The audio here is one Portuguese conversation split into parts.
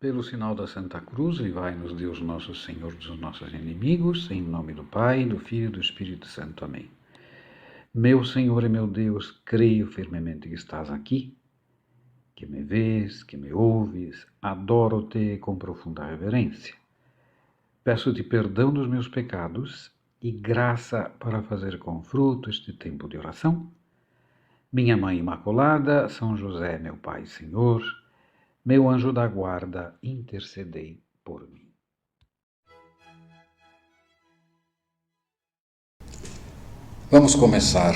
Pelo sinal da Santa Cruz, livrai-nos Deus nosso Senhor dos nossos inimigos, em nome do Pai, do Filho e do Espírito Santo. Amém. Meu Senhor e meu Deus, creio firmemente que estás aqui, que me vês, que me ouves, adoro-te com profunda reverência. Peço-te perdão dos meus pecados e graça para fazer com fruto este tempo de oração. Minha Mãe Imaculada, São José, meu Pai e Senhor, meu anjo da guarda, intercedei por mim. Vamos começar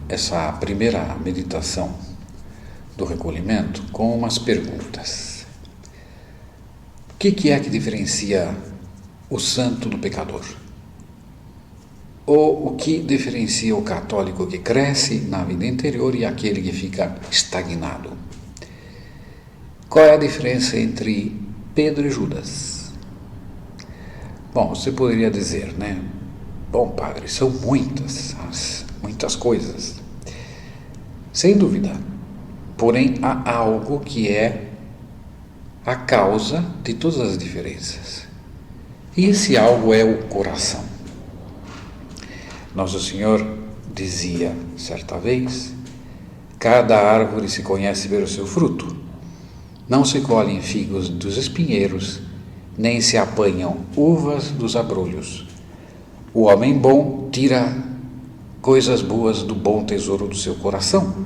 essa primeira meditação do recolhimento com umas perguntas. O que é que diferencia o santo do pecador? Ou o que diferencia o católico que cresce na vida interior e aquele que fica estagnado? Qual é a diferença entre Pedro e Judas? Bom, você poderia dizer, né? Bom, padre, são muitas coisas. Sem dúvida. Porém, há algo que é a causa de todas as diferenças. E esse algo é o coração. Nosso Senhor dizia, certa vez, cada árvore se conhece pelo seu fruto. Não se colhem figos dos espinheiros, nem se apanham uvas dos abrolhos. O homem bom tira coisas boas do bom tesouro do seu coração,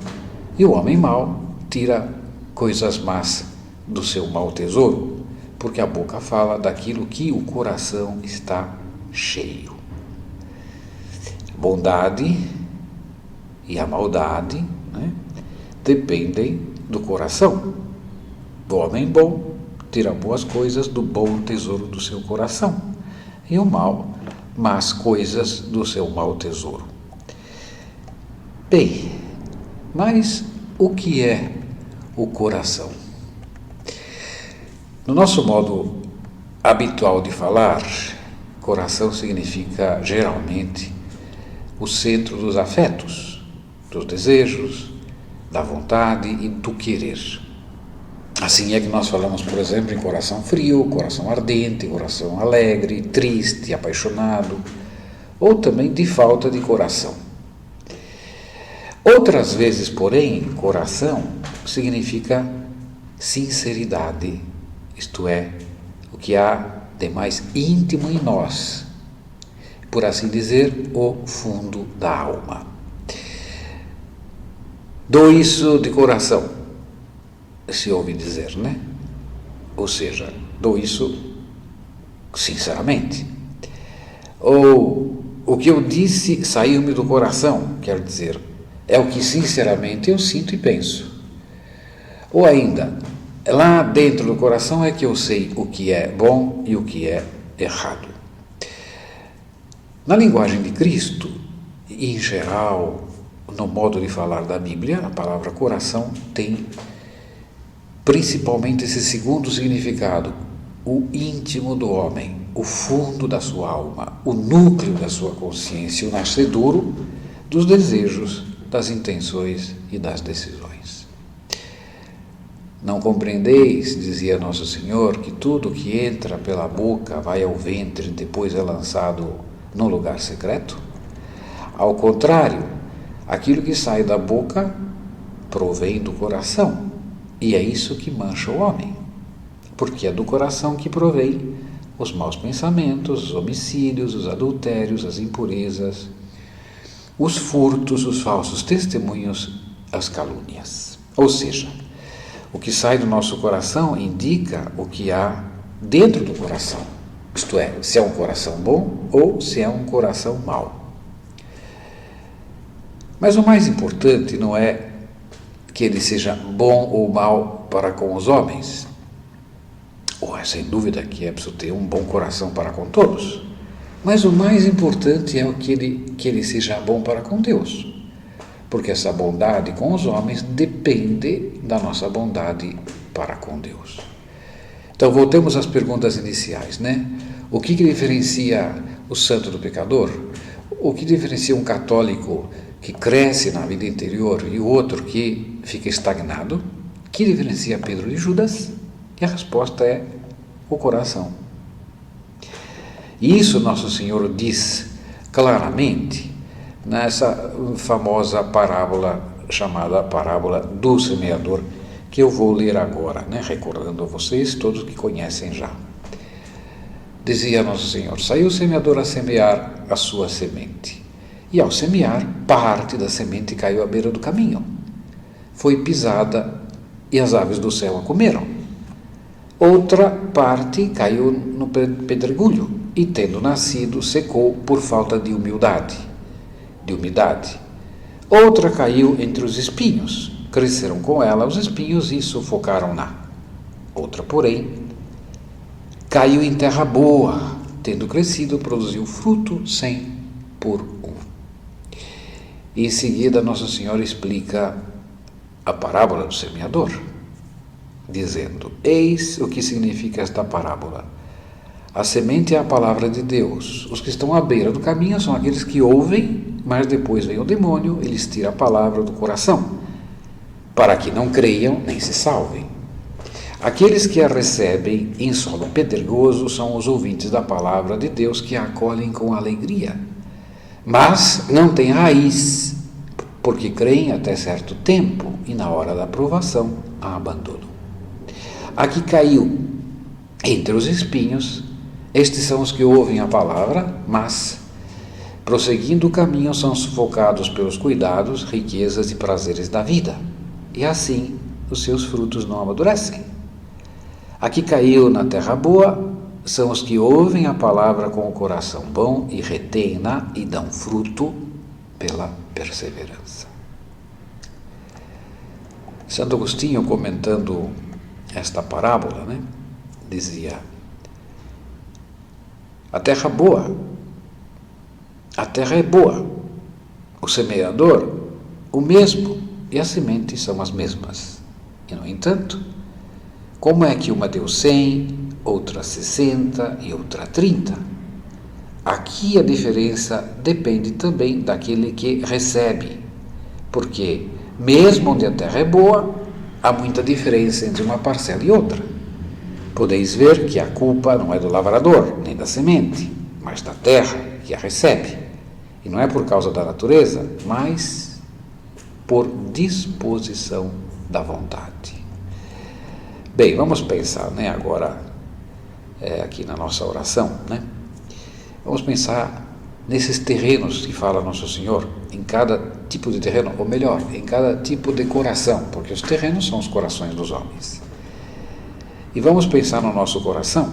e o homem mau tira coisas más do seu mau tesouro, porque a boca fala daquilo que o coração está cheio. Bondade e a maldade, né, dependem do coração. O homem bom tira boas coisas do bom tesouro do seu coração, e o mal, más coisas do seu mau tesouro. Bem, mas o que é o coração? No nosso modo habitual de falar, coração significa geralmente o centro dos afetos, dos desejos, da vontade e do querer. Assim é que nós falamos, por exemplo, em coração frio, coração ardente, coração alegre, triste, apaixonado, ou também de falta de coração. Outras vezes, porém, coração significa sinceridade, isto é, o que há de mais íntimo em nós, por assim dizer, o fundo da alma. Dou isso de coração, se ouve dizer, né? Ou seja, dou isso sinceramente. Ou o que eu disse saiu-me do coração, quer dizer, é o que sinceramente eu sinto e penso. Ou ainda, lá dentro do coração é que eu sei o que é bom e o que é errado. Na linguagem de Cristo, e em geral, no modo de falar da Bíblia, a palavra coração tem principalmente esse segundo significado, o íntimo do homem, o fundo da sua alma, o núcleo da sua consciência, o nascedouro dos desejos, das intenções e das decisões. Não compreendeis, dizia Nosso Senhor, que tudo que entra pela boca vai ao ventre e depois é lançado no lugar secreto? Ao contrário, aquilo que sai da boca provém do coração. E é isso que mancha o homem, porque é do coração que provém os maus pensamentos, os homicídios, os adultérios, as impurezas, os furtos, os falsos testemunhos, as calúnias. Ou seja, o que sai do nosso coração indica o que há dentro do coração, isto é, se é um coração bom ou se é um coração mau. Mas o mais importante não é que ele seja bom ou mau para com os homens. Sem dúvida que é preciso ter um bom coração para com todos. Mas o mais importante é que ele seja bom para com Deus. Porque essa bondade com os homens depende da nossa bondade para com Deus. Então, voltemos às perguntas iniciais, né? O que diferencia o santo do pecador? O que diferencia um católico que cresce na vida interior e o outro que fica estagnado? O que diferencia Pedro de Judas? E a resposta é o coração. E isso Nosso Senhor diz claramente nessa famosa parábola chamada parábola do semeador, que eu vou ler agora, recordando a vocês, todos que conhecem já. Dizia Nosso Senhor: saiu o semeador a semear a sua semente, e ao semear, parte da semente caiu à beira do caminho. Foi pisada e as aves do céu a comeram. Outra parte caiu no pedregulho e, tendo nascido, secou por falta de umidade. Outra caiu entre os espinhos. Cresceram com ela os espinhos e sufocaram-na. Outra, porém, caiu em terra boa, tendo crescido, produziu fruto 100 por 1. E em seguida, Nossa Senhora explica a parábola do semeador, dizendo: eis o que significa esta parábola. A semente é a palavra de Deus. Os que estão à beira do caminho são aqueles que ouvem, mas depois vem o demônio e lhes tira a palavra do coração, para que não creiam nem se salvem. Aqueles que a recebem em solo pedregoso são os ouvintes da palavra de Deus, que a acolhem com alegria, mas não têm raiz, porque creem até certo tempo e na hora da provação a abandonam. A que caiu entre os espinhos, estes são os que ouvem a palavra, mas, prosseguindo o caminho, são sufocados pelos cuidados, riquezas e prazeres da vida, e assim os seus frutos não amadurecem. A que caiu na terra boa são os que ouvem a palavra com o coração bom e retêm-na e dão fruto pela perseverança. Santo Agostinho, comentando esta parábola, dizia: a terra é boa, o semeador o mesmo, e as sementes são as mesmas. E, no entanto, como é que uma deu 100, outra 60 e outra 30? Aqui a diferença depende também daquele que recebe, porque mesmo onde a terra é boa, há muita diferença entre uma parcela e outra. Podeis ver que a culpa não é do lavrador, nem da semente, mas da terra que a recebe. E não é por causa da natureza, mas por disposição da vontade. Bem, vamos pensar agora aqui na nossa oração. Vamos pensar nesses terrenos que fala Nosso Senhor, em cada tipo de terreno, ou melhor, em cada tipo de coração, porque os terrenos são os corações dos homens. E vamos pensar no nosso coração,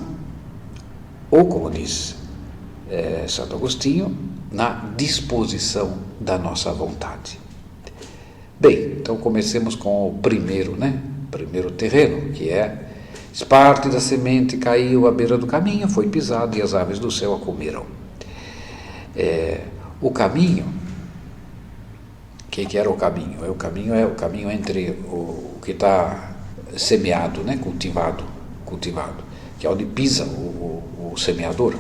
ou como diz Santo Agostinho, na disposição da nossa vontade. Bem, então comecemos com o primeiro terreno, que é: parte da semente caiu à beira do caminho, foi pisado e as aves do céu a comeram. O caminho, o que era o caminho? O caminho é o caminho entre o que está semeado, cultivado, que é onde pisa o semeador,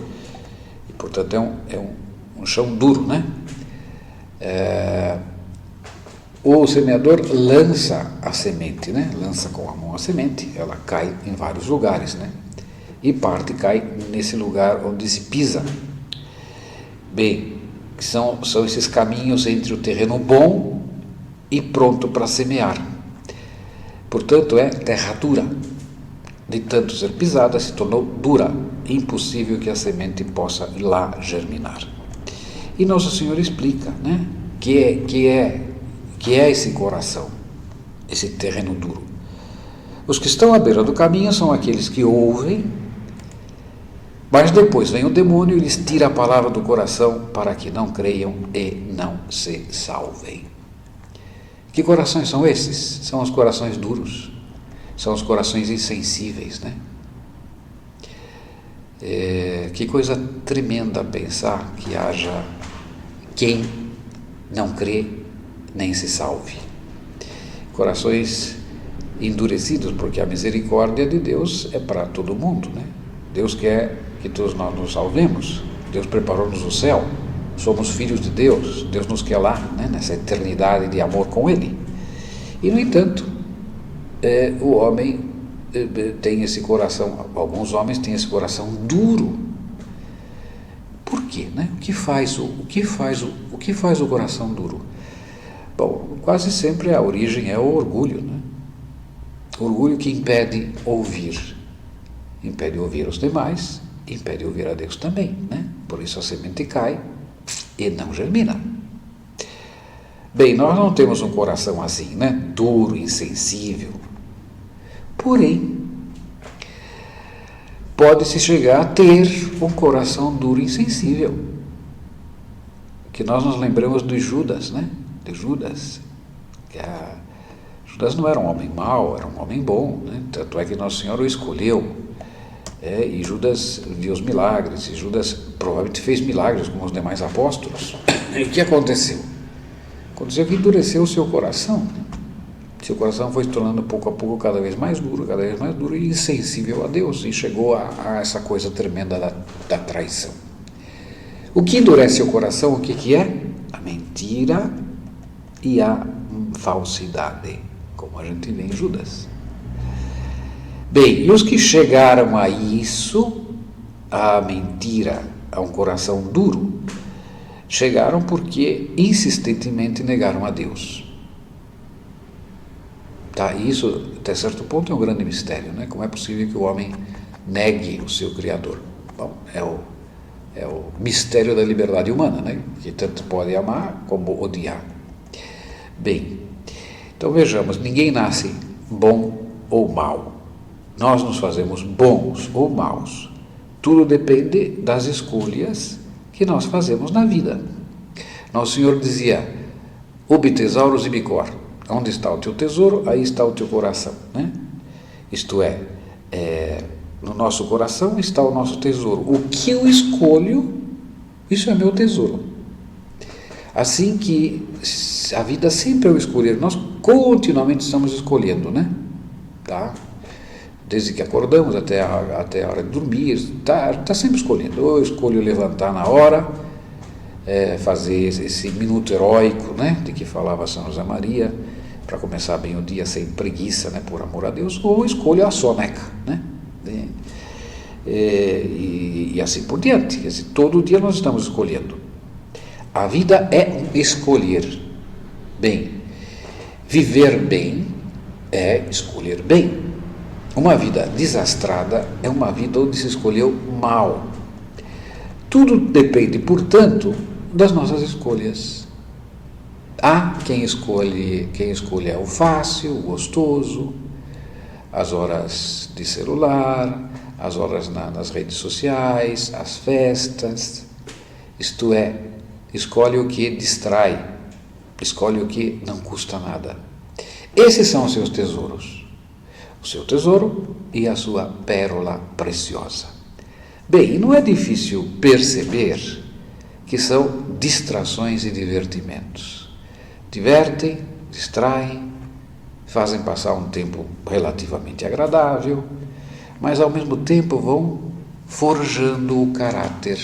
e portanto é um chão duro, O semeador lança a semente, lança com a mão a semente, ela cai em vários lugares, e parte cai nesse lugar onde se pisa. Bem, são esses caminhos entre o terreno bom e pronto para semear. Portanto, é terra dura. De tanto ser pisada, se tornou dura, impossível que a semente possa ir lá germinar. E Nosso Senhor explica, que é esse coração, esse terreno duro. Os que estão à beira do caminho são aqueles que ouvem, mas depois vem o demônio e lhes tira a palavra do coração para que não creiam e não se salvem. Que corações são esses? São os corações duros, são os corações insensíveis, Que coisa tremenda pensar que haja quem não crê nem se salve. Corações endurecidos, porque a misericórdia de Deus é para todo mundo, Deus quer que todos nós nos salvemos. Deus preparou-nos o céu, somos filhos de Deus, Deus nos quer lá, nessa eternidade de amor com Ele. E, no entanto, o homem têm esse coração, alguns homens têm esse coração duro. Por quê, né? O que faz o coração duro? Bom, quase sempre a origem é o orgulho, né? Orgulho que impede ouvir os demais, impede ouvir a Deus também, né? Por isso a semente cai e não germina. Bem, nós não temos um coração assim, né? Duro, insensível. Porém, pode-se chegar a ter um coração duro e insensível. Que nós nos lembramos de Judas, né? De Judas. Judas não era um homem mau, era um homem bom, né? Tanto é que Nosso Senhor o escolheu. E Judas viu os milagres, e Judas provavelmente fez milagres como os demais apóstolos. E o que aconteceu? Aconteceu que endureceu o seu coração. Seu coração foi se tornando pouco a pouco cada vez mais duro e insensível a Deus, e chegou a essa coisa tremenda da traição. O que endurece o coração, o que é? A mentira e a falsidade, como a gente vê em Judas. Bem, e os que chegaram a isso, a mentira, a um coração duro, chegaram porque insistentemente negaram a Deus. Tá, isso, até certo ponto, é um grande mistério, né? Como é possível que o homem negue o seu Criador? Bom, é o mistério da liberdade humana, né? Que tanto pode amar como odiar. Bem, então vejamos, ninguém nasce bom ou mau. Nós nos fazemos bons ou maus. Tudo depende das escolhas que nós fazemos na vida. Nosso Senhor dizia: ubi tesauros e bicor. Onde está o teu tesouro, aí está o teu coração, né? Isto é, no nosso coração está o nosso tesouro. O que eu escolho, isso é meu tesouro. Assim que a vida sempre é o escolher. Nós continuamente estamos escolhendo, né? Tá? Desde que acordamos até a hora de dormir, tá sempre escolhendo. Eu escolho levantar na hora, fazer esse minuto heróico, né, de que falava São José Maria, para começar bem o dia sem preguiça, né, por amor a Deus, ou escolho a soneca, né, e assim por diante. Quer dizer, todo dia nós estamos escolhendo. A vida é um escolher bem. Viver bem é escolher bem. Uma vida desastrada é uma vida onde se escolheu mal. Tudo depende, portanto, das nossas escolhas. Há quem escolha o fácil, o gostoso, as horas de celular, as horas nas redes sociais, as festas. Isto é, escolhe o que distrai, escolhe o que não custa nada. Esses são os seus tesouros. O seu tesouro e a sua pérola preciosa. Bem, não é difícil perceber que são distrações e divertimentos. Divertem, distraem, fazem passar um tempo relativamente agradável, mas ao mesmo tempo vão forjando o caráter,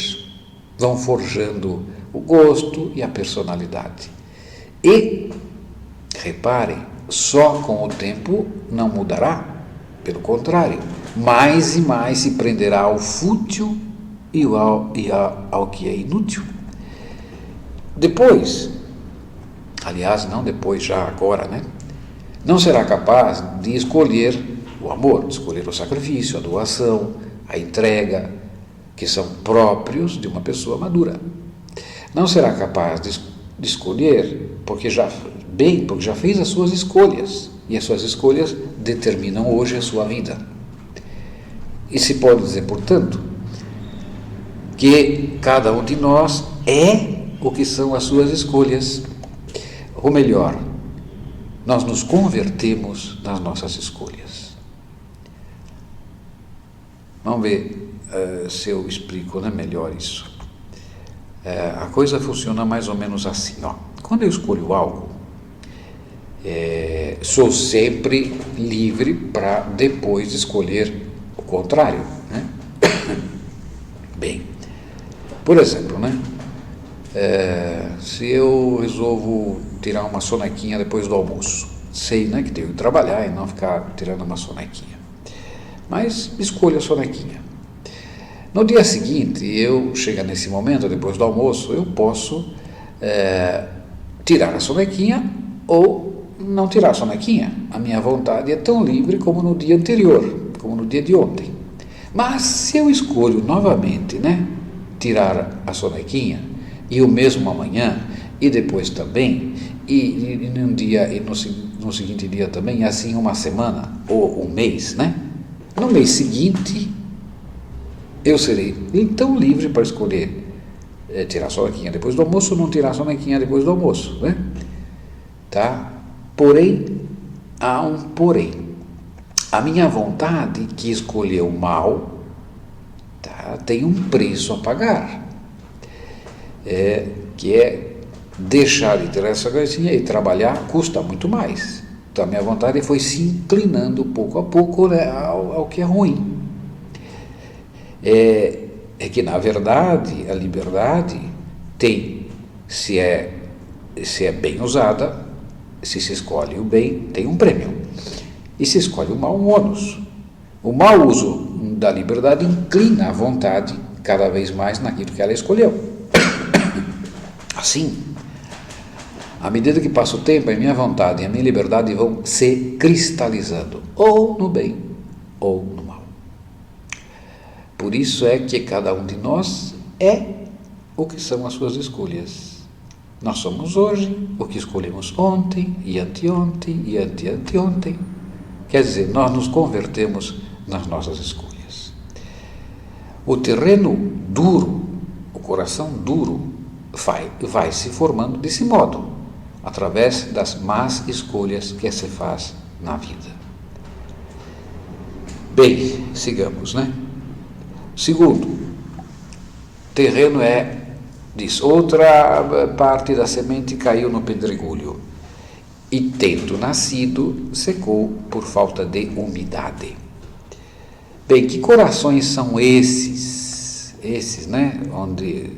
vão forjando o gosto e a personalidade. E, reparem, só com o tempo não mudará. Pelo contrário, mais e mais se prenderá ao fútil e ao que é inútil. Depois, aliás, não depois, já agora, né? Não será capaz de escolher o amor, de escolher o sacrifício, a doação, a entrega, que são próprios de uma pessoa madura. Não será capaz de escolher porque já fez as suas escolhas. E as suas escolhas determinam hoje a sua vida. E se pode dizer, portanto, que cada um de nós é o que são as suas escolhas. Ou melhor, nós nos convertemos nas nossas escolhas. Vamos ver se eu explico, né, melhor isso. A coisa funciona mais ou menos assim, ó. Quando eu escolho algo, sou sempre livre para depois escolher o contrário, né? Bem, por exemplo, né? Se eu resolvo tirar uma sonequinha depois do almoço, sei, né, que tenho que trabalhar e não ficar tirando uma sonequinha. mas escolho a sonequinha. No dia seguinte, chega nesse momento, depois do almoço, eu posso tirar a sonequinha ou não tirar a sonequinha. A minha vontade é tão livre como no dia anterior, como no dia de ontem. Mas se eu escolho novamente, tirar a sonequinha, e o mesmo amanhã, e depois também, e num dia, e no seguinte dia também, e assim uma semana, ou um mês, No mês seguinte, eu serei então livre para escolher tirar a sonequinha depois do almoço ou não tirar a sonequinha depois do almoço, Tá? Porém, há um porém. A minha vontade, que escolheu mal, tem um preço a pagar, que é deixar de ter essa coisinha e trabalhar custa muito mais. Então a minha vontade foi se inclinando pouco a pouco ao que é ruim. É que na verdade a liberdade tem, se é bem usada, se escolhe o bem, tem um prêmio. E se escolhe o mal, um ônus. O mau uso da liberdade inclina a vontade cada vez mais naquilo que ela escolheu. Assim, à medida que passa o tempo, a minha vontade e a minha liberdade vão se cristalizando, ou no bem, ou no mal. Por isso é que cada um de nós é o que são as suas escolhas. Nós somos hoje o que escolhemos ontem, e anteontem, e anteanteontem. Quer dizer, nós nos convertemos nas nossas escolhas. O terreno duro, o coração duro, vai se formando desse modo, através das más escolhas que se faz na vida. Bem, sigamos, Segundo, terreno diz, outra parte da semente caiu no pedregulho e, tendo nascido, secou por falta de umidade. Bem, que corações são esses, onde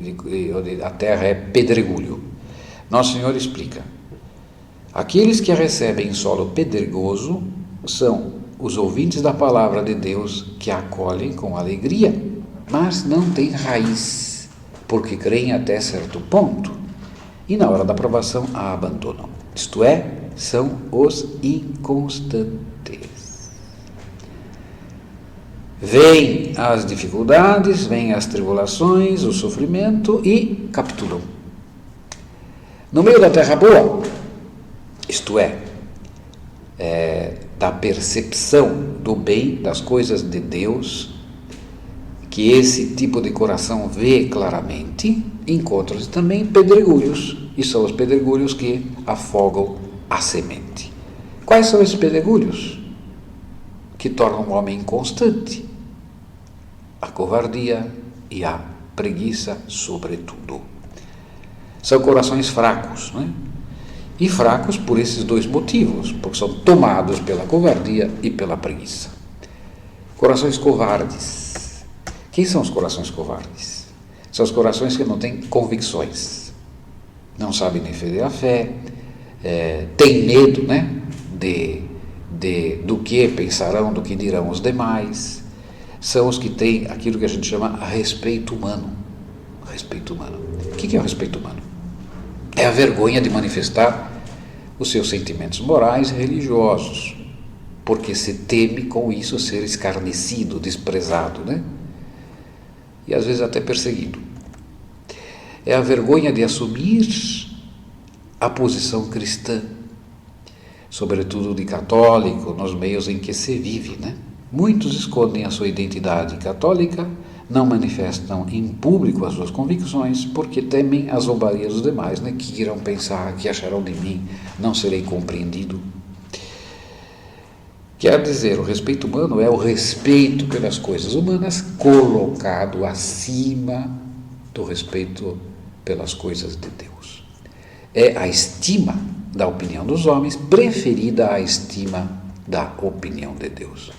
a terra é pedregulho? Nosso Senhor explica. Aqueles que recebem solo pedregoso são os ouvintes da palavra de Deus, que a acolhem com alegria, mas não têm raiz, porque creem até certo ponto, e na hora da provação a abandonam. Isto é, são os inconstantes. Vêm as dificuldades, vêm as tribulações, o sofrimento e capitulam. No meio da terra boa, isto é, da percepção do bem, das coisas de Deus, que esse tipo de coração vê claramente, encontram-se também pedregulhos, e são os pedregulhos que afogam a semente. Quais são esses pedregulhos? Que tornam o homem inconstante? A covardia e a preguiça, sobretudo. São corações fracos, E fracos por esses dois motivos, porque são tomados pela covardia e pela preguiça. Corações covardes. Quem são os corações covardes? São os corações que não têm convicções, não sabem defender a fé, têm medo, do que pensarão, do que dirão os demais. São os que têm aquilo que a gente chama respeito humano. Respeito humano. O que é o respeito humano? É a vergonha de manifestar os seus sentimentos morais e religiosos, porque se teme com isso ser escarnecido, desprezado, E às vezes até perseguido. É a vergonha de assumir a posição cristã, sobretudo de católico, nos meios em que se vive, Muitos escondem a sua identidade católica, não manifestam em público as suas convicções, porque temem as zombarias dos demais, que irão pensar, que acharão de mim, não serei compreendido. Quer dizer, o respeito humano é o respeito pelas coisas humanas colocado acima do respeito pelas coisas de Deus. É a estima da opinião dos homens preferida à estima da opinião de Deus.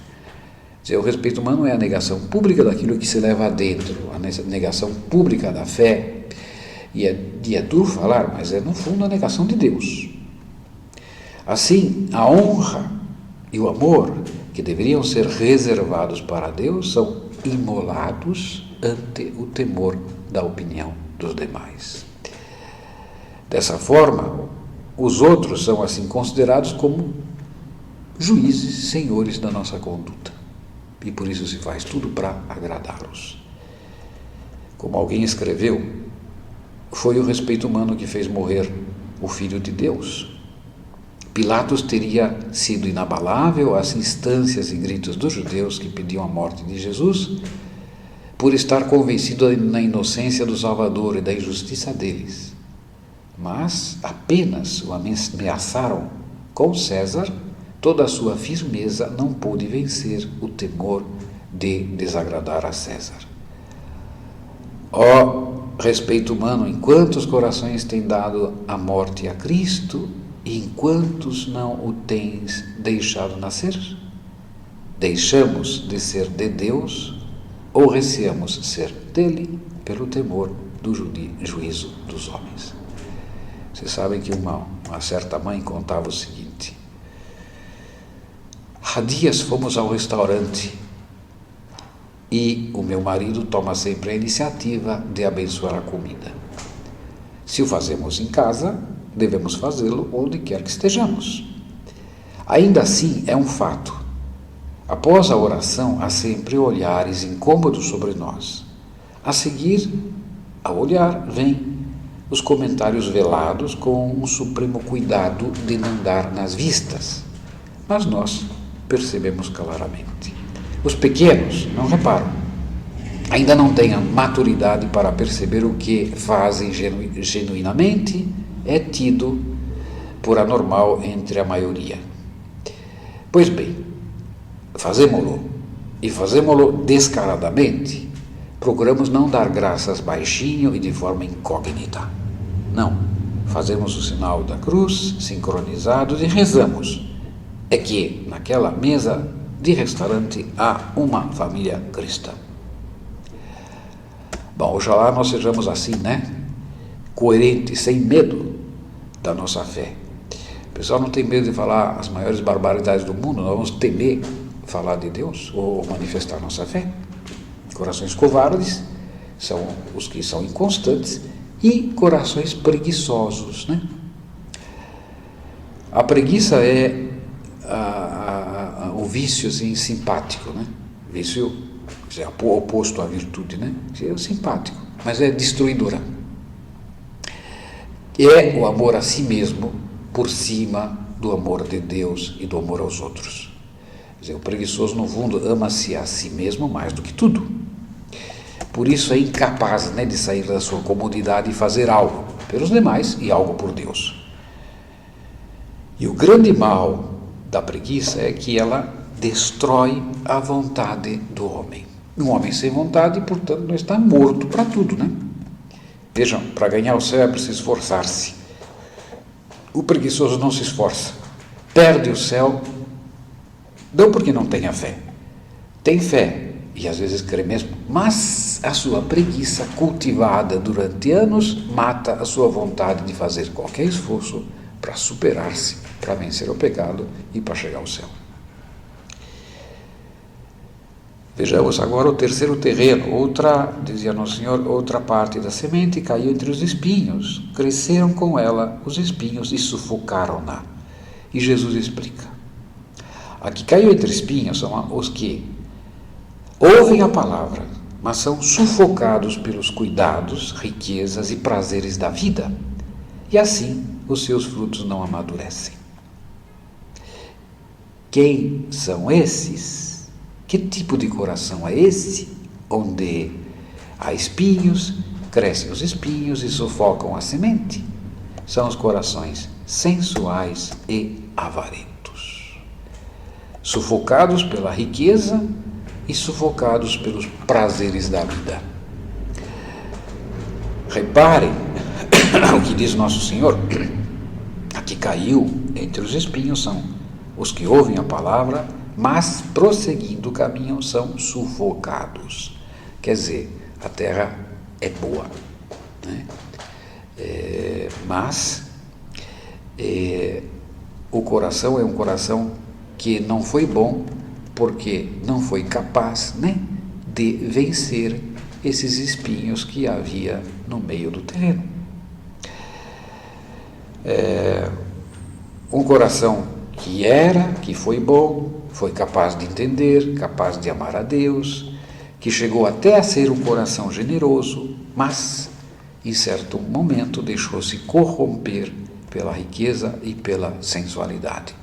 O respeito humano é a negação pública daquilo que se leva adentro, a negação pública da fé, e é duro falar, mas é no fundo a negação de Deus. Assim, a honra e o amor que deveriam ser reservados para Deus, são imolados ante o temor da opinião dos demais. Dessa forma, os outros são assim considerados como juízes, senhores da nossa conduta. E por isso se faz tudo para agradá-los. Como alguém escreveu, foi o respeito humano que fez morrer o Filho de Deus. Pilatos teria sido inabalável às instâncias e gritos dos judeus que pediam a morte de Jesus, por estar convencido na inocência do Salvador e da injustiça deles. Mas apenas o ameaçaram com César, toda a sua firmeza não pôde vencer o temor de desagradar a César. Ó respeito humano, em quantos corações tem dado a morte a Cristo e em quantos não o tens deixado nascer? Deixamos de ser de Deus ou receamos ser dele pelo temor do juízo dos homens? Vocês sabem que uma certa mãe contava o seguinte: há dias fomos ao restaurante e o meu marido toma sempre a iniciativa de abençoar a comida. Se o fazemos em casa, devemos fazê-lo onde quer que estejamos. Ainda assim, é um fato. Após a oração, há sempre olhares incômodos sobre nós. A seguir, ao olhar, vêm os comentários velados com um supremo cuidado de não dar nas vistas. Mas nós percebemos claramente. Os pequenos não reparam. Ainda não têm a maturidade para perceber o que fazem genuinamente é tido por anormal entre a maioria. Pois bem, fazemo-lo e fazemo-lo descaradamente. Procuramos não dar graças baixinho e de forma incógnita. Não, fazemos o sinal da cruz, sincronizados e rezamos. É que naquela mesa de restaurante há uma família cristã. Bom, oxalá nós sejamos assim, né? Coerentes, sem medo da nossa fé. O pessoal não tem medo de falar as maiores barbaridades do mundo, nós vamos temer falar de Deus ou manifestar nossa fé. Corações covardes são os que são inconstantes e corações preguiçosos, né? A preguiça é o vício assim, simpático, né? Vício é o oposto à virtude, né? É simpático, mas é destruidora. É o amor a si mesmo por cima do amor de Deus e do amor aos outros. Quer dizer, o preguiçoso, no fundo, ama-se a si mesmo mais do que tudo. Por isso é incapaz, né, de sair da sua comodidade e fazer algo pelos demais e algo por Deus. E o grande mal da preguiça é que ela destrói a vontade do homem. Um homem sem vontade, portanto, não está morto para tudo, né? Vejam, para ganhar o céu é preciso esforçar-se. O preguiçoso não se esforça, perde o céu, não porque não tenha fé. Tem fé, e às vezes crê mesmo, mas a sua preguiça cultivada durante anos mata a sua vontade de fazer qualquer esforço para superar-se, para vencer o pecado e para chegar ao céu. Vejamos agora o terceiro terreno. Dizia Nosso Senhor, outra parte da semente caiu entre os espinhos. Cresceram com ela os espinhos e sufocaram-na. E Jesus explica. A que caiu entre espinhos são os que ouvem a palavra, mas são sufocados pelos cuidados, riquezas e prazeres da vida. E assim os seus frutos não amadurecem. Quem são esses? Que tipo de coração é esse? Onde há espinhos, crescem os espinhos e sufocam a semente. São os corações sensuais e avarentos, sufocados pela riqueza e sufocados pelos prazeres da vida. Reparem o que diz Nosso Senhor. A que caiu entre os espinhos são os que ouvem a palavra, mas prosseguindo o caminho são sufocados. Quer dizer, a terra é boa, né? Mas o coração é um coração que não foi bom porque não foi capaz, né, de vencer esses espinhos que havia no meio do terreno. Um coração que foi bom, foi capaz de entender, capaz de amar a Deus, que chegou até a ser um coração generoso, mas em certo momento deixou-se corromper pela riqueza e pela sensualidade.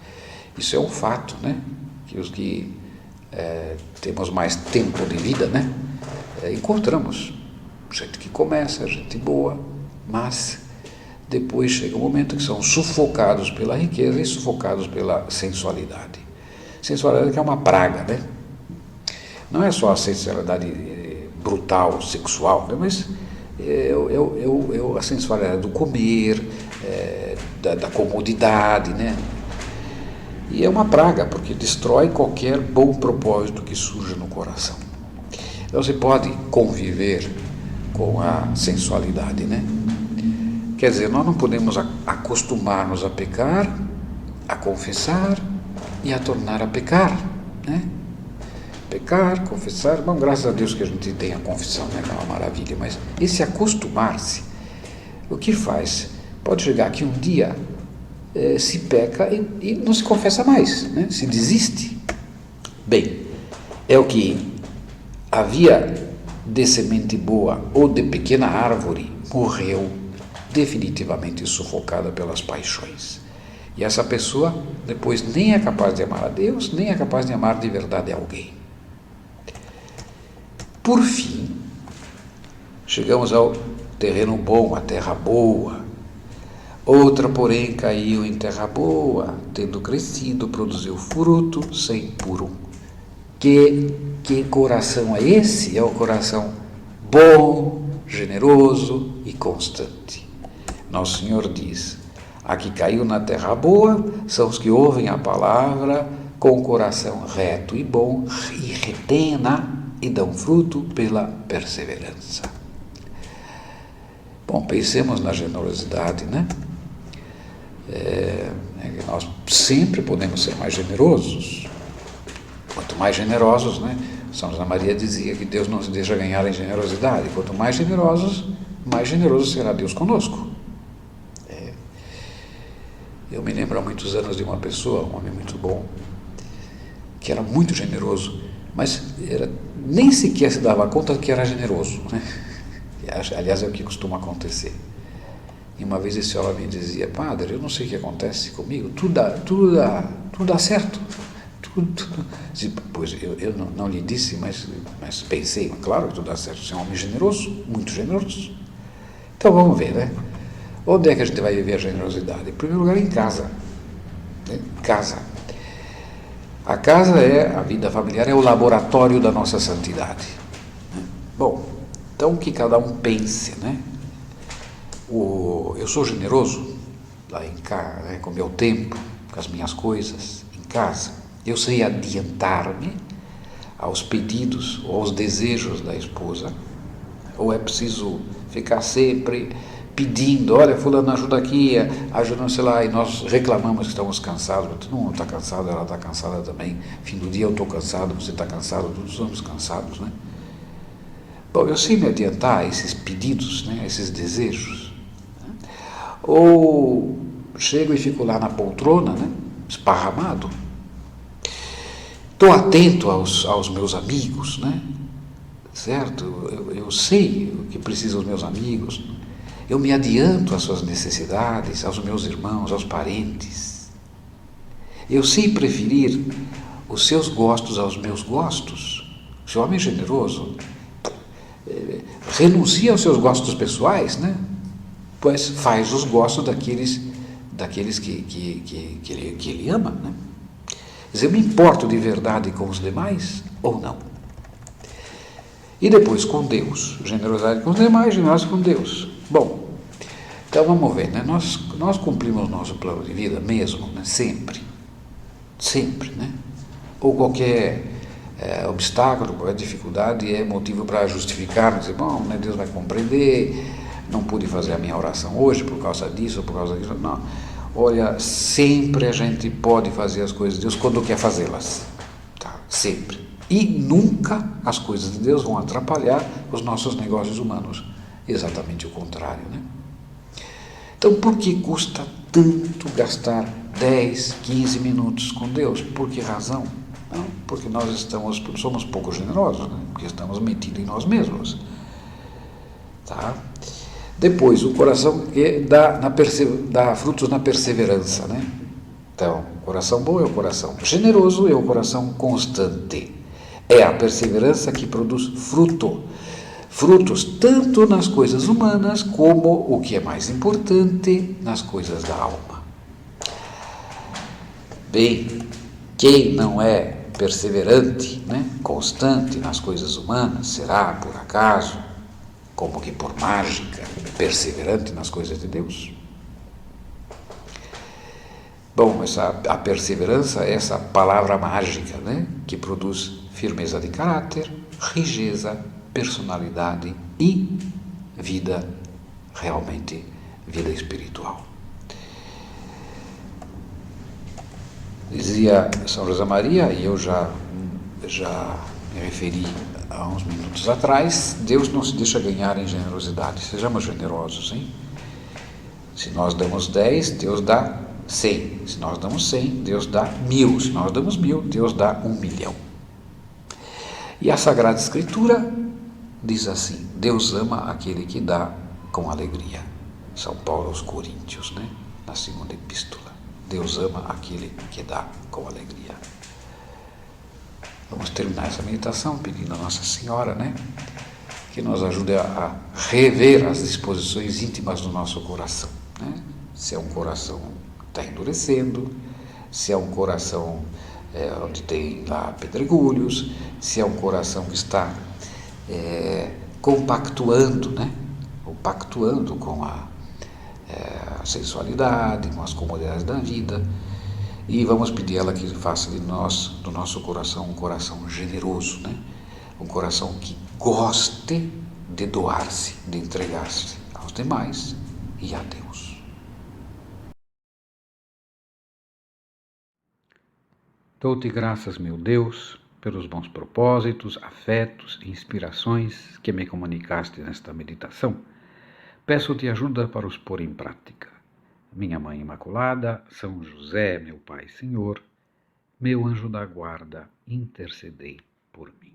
Isso é um fato, né? Que os que temos mais tempo de vida, né? Encontramos gente que começa, gente boa, mas depois chega um momento que são sufocados pela riqueza e sufocados pela sensualidade. Sensualidade que é uma praga, né? Não é só a sensualidade brutal, sexual, né? Mas a sensualidade do comer, da comodidade, né? E é uma praga, porque destrói qualquer bom propósito que surja no coração. Então você pode conviver com a sensualidade, né? Quer dizer, nós não podemos acostumar-nos a pecar, a confessar e a tornar a pecar, né? Pecar, confessar, bom, graças a Deus que a gente tem a confissão, né? É uma maravilha, mas esse acostumar-se, o que faz? Pode chegar que um dia se peca e não se confessa mais, né? Se desiste. Bem, é o que havia de semente boa ou de pequena árvore, morreu definitivamente sufocada pelas paixões. E essa pessoa depois nem é capaz de amar a Deus, nem é capaz de amar de verdade alguém. Por fim, chegamos ao terreno bom, a terra boa. Outra, porém, caiu em terra boa, tendo crescido, produziu fruto sem puro. Que coração é esse? É o coração bom, generoso e constante. Nosso Senhor diz: a que caiu na terra boa são os que ouvem a palavra com o coração reto e bom e retêm-na e dão fruto pela perseverança. Bom, pensemos na generosidade, né? Nós sempre podemos ser mais generosos. Quanto mais generosos, né? São José Maria dizia que Deus não se deixa ganhar em generosidade. Quanto mais generosos, mais generoso será Deus conosco. Eu me lembro há muitos anos de uma pessoa, um homem muito bom, que era muito generoso, mas nem sequer se dava conta que era generoso, né? Aliás, é o que costuma acontecer. E uma vez esse homem me dizia: padre, eu não sei o que acontece comigo, tudo dá certo. Tudo. Pois eu não lhe disse, mas pensei, claro que tudo dá certo. Você é um homem generoso, muito generoso. Então vamos ver, né? Onde é que a gente vai viver a generosidade? Em primeiro lugar, em casa. Né? Casa. A casa a vida familiar é o laboratório da nossa santidade. Bom, então que cada um pense, né? Eu sou generoso lá em casa, né? Com o meu tempo, com as minhas coisas, em casa. Eu sei adiantar-me aos pedidos ou aos desejos da esposa, ou é preciso ficar sempre pedindo: olha, fulano, ajuda aqui, ajuda, sei lá, e nós reclamamos que estamos cansados, todo mundo está cansado, ela está cansada também, fim do dia eu estou cansado, você está cansado, todos estamos cansados, né? Bom, eu sei me adiantar a esses pedidos, né, a esses desejos, né? Ou chego e fico lá na poltrona, né, esparramado, estou atento aos meus amigos, né, certo? Eu sei o que precisam os meus amigos, eu me adianto às suas necessidades, aos meus irmãos, aos parentes. Eu sei preferir os seus gostos aos meus gostos. Se o homem é generoso, renuncia aos seus gostos pessoais, né? Pois faz os gostos daqueles que ele ama, né? Quer dizer, eu me importo de verdade com os demais ou não? E depois com Deus, generosidade com os demais, generosidade com Deus. Bom, então vamos ver, né? Nós cumprimos o nosso plano de vida mesmo, né? Sempre, né? Ou qualquer obstáculo, qualquer dificuldade é motivo para justificar, dizer, bom, né, Deus vai compreender, não pude fazer a minha oração hoje por causa disso ou por causa disso. Não, olha, sempre a gente pode fazer as coisas de Deus quando quer fazê-las. Tá? sempre. E nunca as coisas de Deus vão atrapalhar os nossos negócios humanos. Exatamente o contrário, né? Então, por que custa tanto gastar 10, 15 minutos com Deus? Por que razão? Não, porque nós somos pouco generosos, né? Porque estamos metidos em nós mesmos. Tá? Depois, o coração dá frutos na perseverança, né? Então, o coração bom é o coração generoso, é o coração constante. É a perseverança que produz frutos tanto nas coisas humanas como, o que é mais importante, nas coisas da alma. Bem, quem não é perseverante, né, constante nas coisas humanas, será, por acaso, como que por mágica, perseverante nas coisas de Deus? Bom, a perseverança é essa palavra mágica, né, que produz firmeza de caráter, rigidez, personalidade e vida, realmente, vida espiritual. Dizia São José Maria, e eu já me referi há uns minutos atrás, Deus não se deixa ganhar em generosidade. Sejamos generosos, hein? Se nós damos 10, Deus dá 100. Se nós damos 100, Deus dá 1000. Se nós damos 1000, Deus dá 1.000.000. E a Sagrada Escritura diz assim: Deus ama aquele que dá com alegria. São Paulo aos Coríntios, né? Na segunda epístola. Deus ama aquele que dá com alegria. Vamos terminar essa meditação pedindo a Nossa Senhora, né, que nos ajude a rever as disposições íntimas do nosso coração, né? Se é um coração que está endurecendo, se é um coração onde tem lá pedregulhos, se é um coração que está compactuando, né? Ou pactuando com a sensualidade, com as comodidades da vida. E vamos pedir a ela que faça de nós, do nosso coração, um coração generoso, né? Um coração que goste de doar-se, de entregar-se aos demais e a Deus. Dou-te graças, meu Deus, pelos bons propósitos, afetos e inspirações que me comunicaste nesta meditação. Peço-te ajuda para os pôr em prática. Minha Mãe Imaculada, São José, meu Pai Senhor, meu anjo da guarda, intercedei por mim.